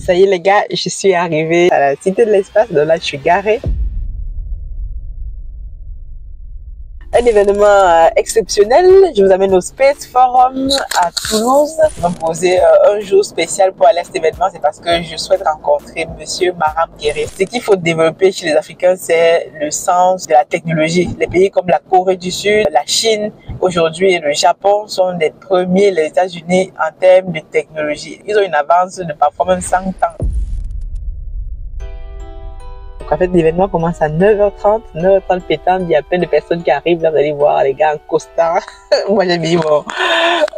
Ça y est les gars, je suis arrivée à la Cité de l'Espace, donc là je suis garée. Un événement exceptionnel, je vous amène au Space Forum à Toulouse. Je vais me poser un jour spécial pour aller à cet événement, c'est parce que je souhaite rencontrer Monsieur Maham Guéré. Ce qu'il faut développer chez les Africains, c'est le sens de la technologie. Les pays comme la Corée du Sud, la Chine, aujourd'hui le Japon sont les premiers, les États-Unis en termes de technologie. Ils ont une avance de parfois même 100 ans. En fait, l'événement commence à 9h30, 9h30 pétante, il y a plein de personnes qui arrivent, là vous allez voir les gars en costard. Moi j'ai mis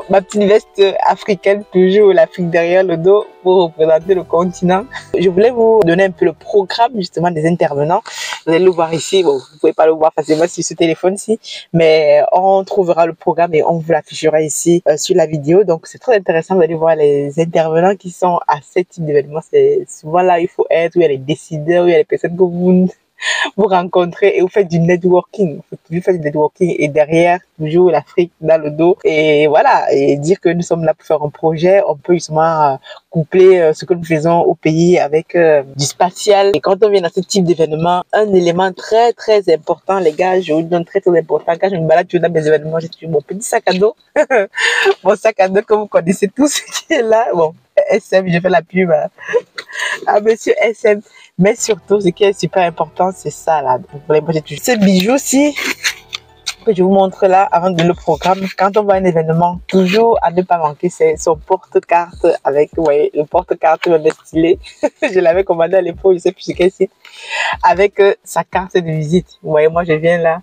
ma petite veste africaine, toujours l'Afrique derrière le dos pour représenter le continent. Je voulais vous donner un peu le programme justement des intervenants. Vous allez le voir ici, bon, vous pouvez pas le voir facilement sur ce téléphone-ci, mais on trouvera le programme et on vous l'affichera ici sur la vidéo. Donc c'est très intéressant, vous allez voir les intervenants qui sont à ce type d'événement. C'est souvent là où il faut être, où il y a les décideurs, où il y a les personnes que vous rencontrez et vous faites du networking. Vous faites du networking et derrière, toujours l'Afrique dans le dos. Et voilà, et dire que nous sommes là pour faire un projet, on peut justement coupler ce que nous faisons au pays avec du spatial. Et quand on vient dans ce type d'événement, un élément très très important, les gars, je vous le donne très très important. Quand je me balade dans mes événements, j'ai toujours mon petit sac à dos. Mon sac à dos que vous connaissez tous qui est là. Bon, SM, je fais la pub à monsieur SM. Mais surtout, ce qui est super important, c'est ça là. Ce bijou-ci que je vous montre là avant de le programme. Quand on va à un événement, toujours à ne pas manquer, c'est son porte-carte avec, ouais, le porte-carte le stylet. Je l'avais commandé à l'époque, je sais plus sur quel site. Avec sa carte de visite. Vous voyez, moi je viens là.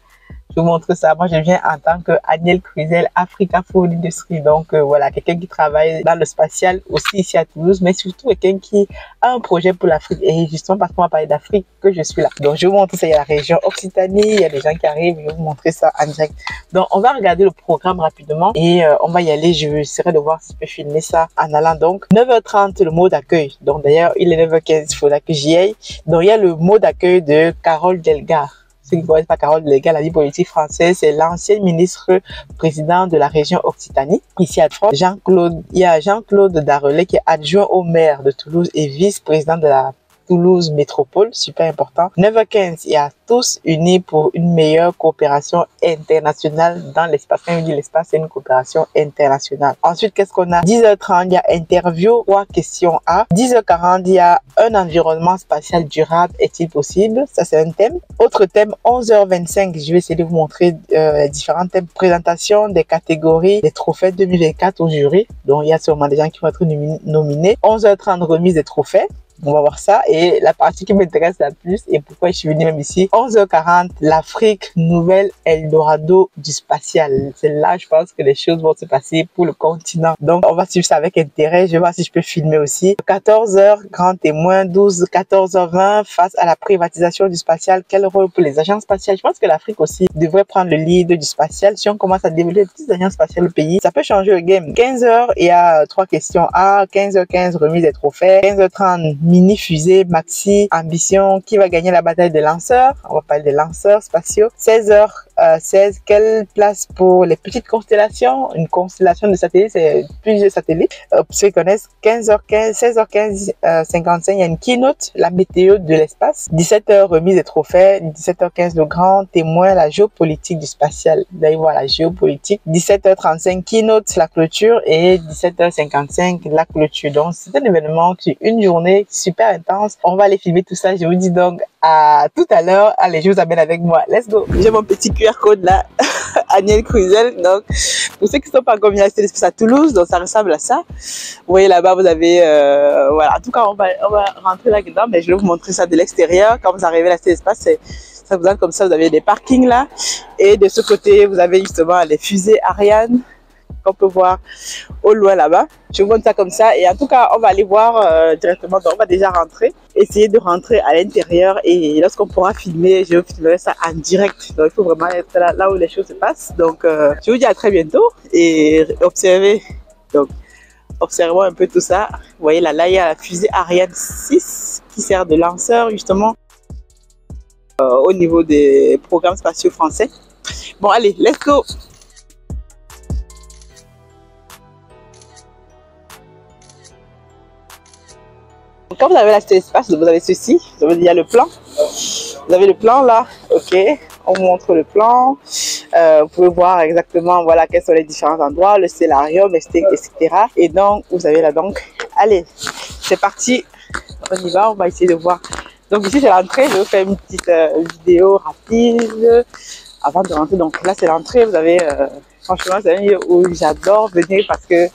Je vous montre ça. Moi, je viens en tant que Aniel Cruzel, Africa Food Industry. Donc, voilà, quelqu'un qui travaille dans le spatial aussi ici à Toulouse, mais surtout quelqu'un qui a un projet pour l'Afrique. Et justement, parce qu'on va parler d'Afrique, que je suis là. Donc, je vous montre ça. Il y a la région Occitanie, il y a des gens qui arrivent. Je vais vous montrer ça en direct. Donc, on va regarder le programme rapidement et on va y aller. Je vais essayer de voir si je peux filmer ça en allant. Donc, 9h30, le mot d'accueil. Donc, d'ailleurs, il est 9h15, il faudra que j'y aille. Donc, il y a le mot d'accueil de Carole Delgar. Ceux qui ne connaissent pas Carole Delgar, la vie politique française, c'est l'ancien ministre président de la région Occitanie. Ici à France, il y a Jean-Claude Darrelet qui est adjoint au maire de Toulouse et vice-président de la Toulouse Métropole, super important. 9h15, il y a tous unis pour une meilleure coopération internationale dans l'espace. Quand on dit l'espace, c'est une coopération internationale. Ensuite, qu'est-ce qu'on a? 10h30, il y a interview, 3 questions A. 10h40, il y a un environnement spatial durable, est-il possible? Ça, c'est un thème. Autre thème, 11h25, je vais essayer de vous montrer différents thèmes. Présentation des catégories des trophées 2024 au jury. Donc, il y a sûrement des gens qui vont être nominés. 11h30, remise des trophées. On va voir ça. Et la partie qui m'intéresse la plus, et pourquoi je suis venue même ici, 11h40, l'Afrique, nouvelle Eldorado du spatial. C'est là, je pense que les choses vont se passer pour le continent. Donc, on va suivre ça avec intérêt. Je vais voir si je peux filmer aussi. 14h, grand témoin. 14h20, face à la privatisation du spatial, quel rôle pour les agences spatiales? Je pense que l'Afrique aussi devrait prendre le lead du spatial. Si on commence à développer des petites agences spatiales au pays, ça peut changer le game. 15h, il y a 3 questions A. 15h15, remise des trophées. 15h30, mini fusée, maxi, ambition, qui va gagner la bataille des lanceurs? On va parler des lanceurs spatiaux. 16h16, quelle place pour les petites constellations? Une constellation de satellites, c'est plusieurs satellites. Pour ceux qui connaissent, 15h15, 16h15, 55, il y a une keynote, la météo de l'espace. 17h, remise des trophées. 17h15, le grand témoin, la géopolitique du spatial. Là, voir la géopolitique. 17h35, keynote, la clôture. Et 17h55, la clôture. Donc, c'est un événement qui, une journée super intense. On va aller filmer tout ça. Je vous dis donc à tout à l'heure. Allez, je vous amène avec moi. Let's go. J'ai mon petit QR code là. Aniel Cruzel. Donc, pour ceux qui ne sont pas encore venus à la Cité de l'Espace à Toulouse, donc ça ressemble à ça. Vous voyez là-bas, vous avez, voilà. En tout cas, on va rentrer là-dedans, mais je vais vous montrer ça de l'extérieur. Quand vous arrivez à la Cité de l'Espace, ça vous donne comme ça. Vous avez des parkings là. Et de ce côté, vous avez justement les fusées Ariane qu'on peut voir au loin là-bas. Je vous montre ça comme ça et en tout cas on va aller voir directement. Donc on va déjà rentrer, essayer de rentrer à l'intérieur et lorsqu'on pourra filmer, je filmerai ça en direct. Donc il faut vraiment être là où les choses se passent. Donc je vous dis à très bientôt et observez. Donc observons un peu tout ça. Vous voyez là, il y a la fusée Ariane 6 qui sert de lanceur justement au niveau des programmes spatiaux français. Bon allez, let's go. quand vous avez l'acheté l'espace, vous avez ceci. Il y a le plan. Vous avez le plan là, ok. On vous montre le plan. Vous pouvez voir exactement voilà quels sont les différents endroits, le stellarium, etc. Et donc vous avez là donc. Allez, c'est parti. On y va. On va essayer de voir. Donc ici c'est l'entrée. Je vais vous faire une petite vidéo rapide avant de rentrer. Donc là c'est l'entrée. Vous avez franchement c'est un lieu où j'adore venir parce que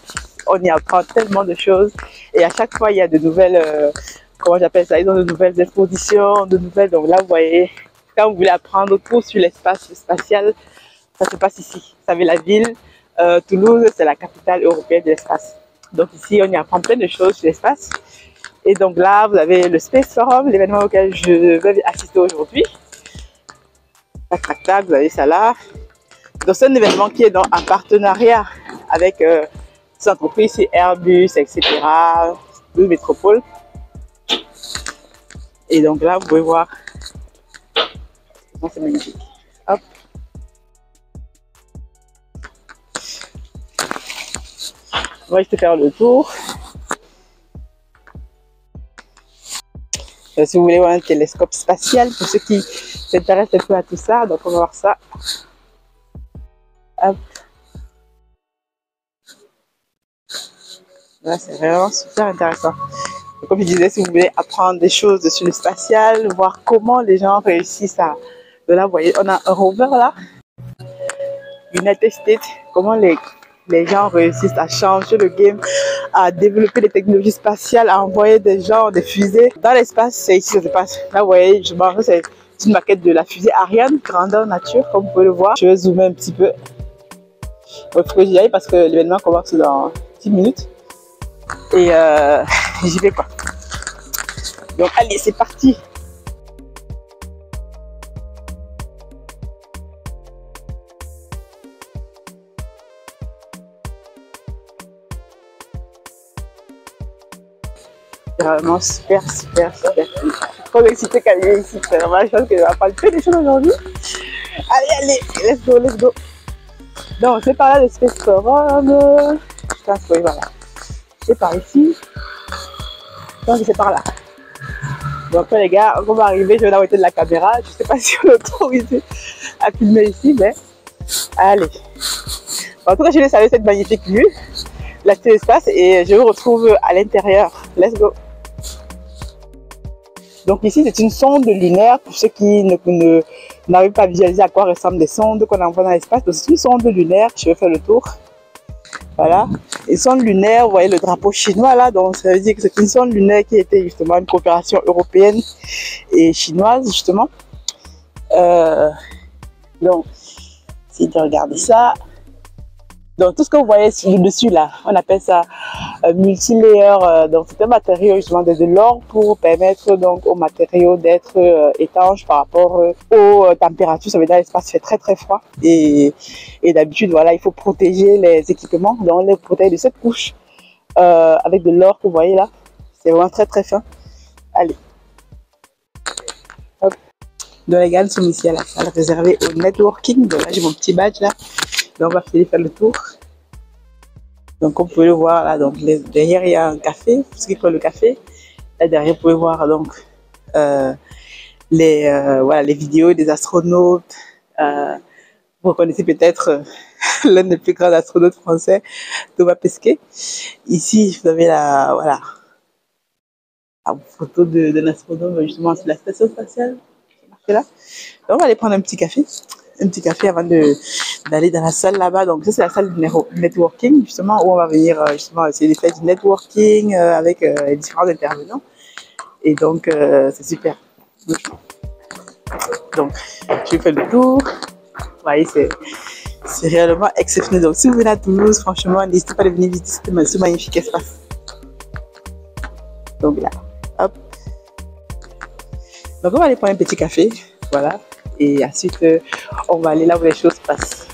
on y apprend tellement de choses et à chaque fois il y a de nouvelles comment j'appelle ça, ils ont de nouvelles expositions, de nouvelles. Donc là vous voyez, quand vous voulez apprendre tout sur l'espace spatial, ça se passe ici. Vous savez, la ville Toulouse, c'est la capitale européenne de l'espace. Donc ici on y apprend plein de choses sur l'espace. Et donc là vous avez le Space Forum, l'événement auquel je vais assister aujourd'hui. Tac tac tac, vous avez ça là. Donc c'est un événement qui est donc en partenariat avec ces entreprises, c'est Airbus, etc. de Métropole. Et donc là, vous pouvez voir. C'est magnifique. Hop. On va juste faire le tour. Si vous voulez voir un télescope spatial, pour ceux qui s'intéressent un peu à tout ça, donc on va voir ça. Hop. Là, c'est vraiment super intéressant. Comme je disais, si vous voulez apprendre des choses sur le spatial, voir comment les gens réussissent à... De là, vous voyez, on a un rover là, United States, comment les gens réussissent à changer le game, à développer des technologies spatiales, à envoyer des gens, des fusées. Dans l'espace, c'est ici que ça se passe. Là, vous voyez, je pense que c'est une maquette de la fusée Ariane, grandeur nature, comme vous pouvez le voir. Je vais zoomer un petit peu. Il faut que j'y aille parce que l'événement commence dans 10 minutes. Et j'y vais quoi. Donc allez, c'est parti. C'est vraiment super. Je suis trop excitée qu'elle est ici. C'est vraiment la chance que je vais apprendre plein de choses aujourd'hui. Allez, let's go. Donc c'est par là le Space Forum. Je pense que voilà. C'est par ici. Donc c'est par là. Donc les gars, on va arriver, je vais l'arrêter de la caméra. Je ne sais pas si on est autorisé à filmer ici, mais allez. En tout cas, je vais saluer cette magnifique vue, la télespace, et je vous retrouve à l'intérieur. Let's go. Donc ici, c'est une sonde lunaire pour ceux qui n'arrivent pas à visualiser à quoi ressemblent des sondes qu'on envoie dans l'espace. Donc c'est une sonde lunaire. Je vais faire le tour. Voilà, une sonde lunaire, vous voyez le drapeau chinois là, donc ça veut dire que c'est une sonde lunaire qui était justement une coopération européenne et chinoise justement. Donc, si tu regardes ça, donc tout ce que vous voyez dessus là, on appelle ça multilayer. Donc c'est un matériau justement de l'or pour permettre donc aux matériaux d'être étanches par rapport aux températures. Ça veut dire que l'espace fait très froid et d'habitude voilà, il faut protéger les équipements, donc on les protège de cette couche avec de l'or que vous voyez là. C'est vraiment très fin. Allez. Hop. Donc les gars sont ici à la salle réservée au networking. Donc là j'ai mon petit badge là. Donc on va finir faire le tour. Donc comme vous pouvez le voir là, donc derrière il y a un café, ce qui colle le café. Là derrière vous pouvez voir donc voilà, les vidéos des astronautes. Vous reconnaissez peut-être l'un des plus grands astronautes français, Thomas Pesquet. Ici vous avez la photo d'un astronaute justement sur la station spatiale. Là. Donc on va aller prendre un petit café avant d'aller dans la salle là-bas. Donc ça c'est la salle du networking justement où on va venir justement essayer de faire du networking avec les différents intervenants. Et donc c'est super. Donc je fais le tour. Vous voyez, c'est réellement exceptionnel. Donc si vous venez à Toulouse, franchement n'hésitez pas à venir visiter ce magnifique espace. Donc là, hop. Donc on va aller prendre un petit café, voilà, et ensuite on va aller là où les choses passent.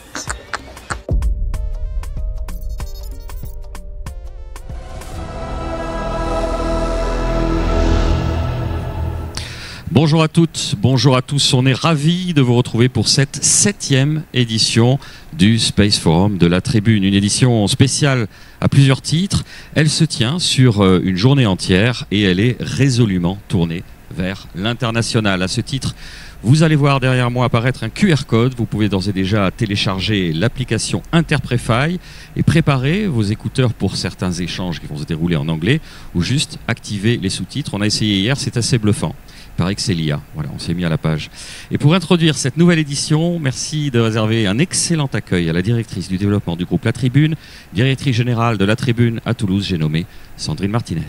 Bonjour à toutes, bonjour à tous. On est ravis de vous retrouver pour cette 7e édition du Space Forum de la Tribune. Une édition spéciale à plusieurs titres. Elle se tient sur une journée entière et elle est résolument tournée vers l'international. À ce titre, vous allez voir derrière moi apparaître un QR code. Vous pouvez d'ores et déjà télécharger l'application Interprefy et préparer vos écouteurs pour certains échanges qui vont se dérouler en anglais ou juste activer les sous-titres. On a essayé hier, c'est assez bluffant. Il paraît que c'est l'IA. Voilà, on s'est mis à la page. Et pour introduire cette nouvelle édition, merci de réserver un excellent accueil à la directrice du développement du groupe La Tribune, directrice générale de La Tribune à Toulouse, j'ai nommé Sandrine Martinez.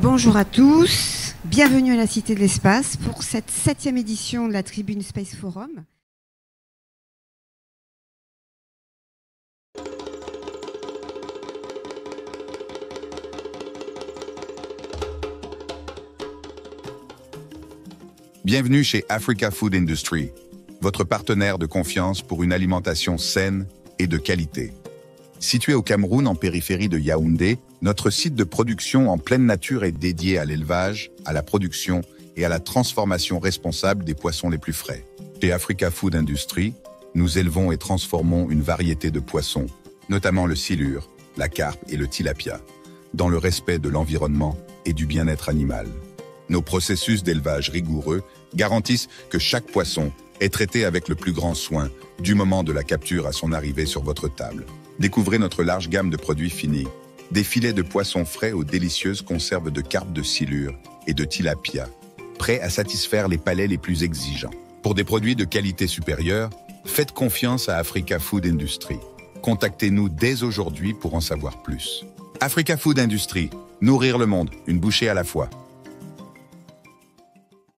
Bonjour à tous, bienvenue à la Cité de l'Espace pour cette 7e édition de la Tribune Space Forum. Bienvenue chez Africa Food Industry, votre partenaire de confiance pour une alimentation saine et de qualité. Situé au Cameroun en périphérie de Yaoundé, notre site de production en pleine nature est dédié à l'élevage, à la production et à la transformation responsable des poissons les plus frais. Chez Africa Food Industry, nous élevons et transformons une variété de poissons, notamment le silure, la carpe et le tilapia, dans le respect de l'environnement et du bien-être animal. Nos processus d'élevage rigoureux garantissent que chaque poisson est traité avec le plus grand soin, du moment de la capture à son arrivée sur votre table. Découvrez notre large gamme de produits finis, des filets de poissons frais aux délicieuses conserves de carpe de silure et de tilapia, prêts à satisfaire les palais les plus exigeants. Pour des produits de qualité supérieure, faites confiance à Africa Food Industry. Contactez-nous dès aujourd'hui pour en savoir plus. Africa Food Industry, nourrir le monde, une bouchée à la fois.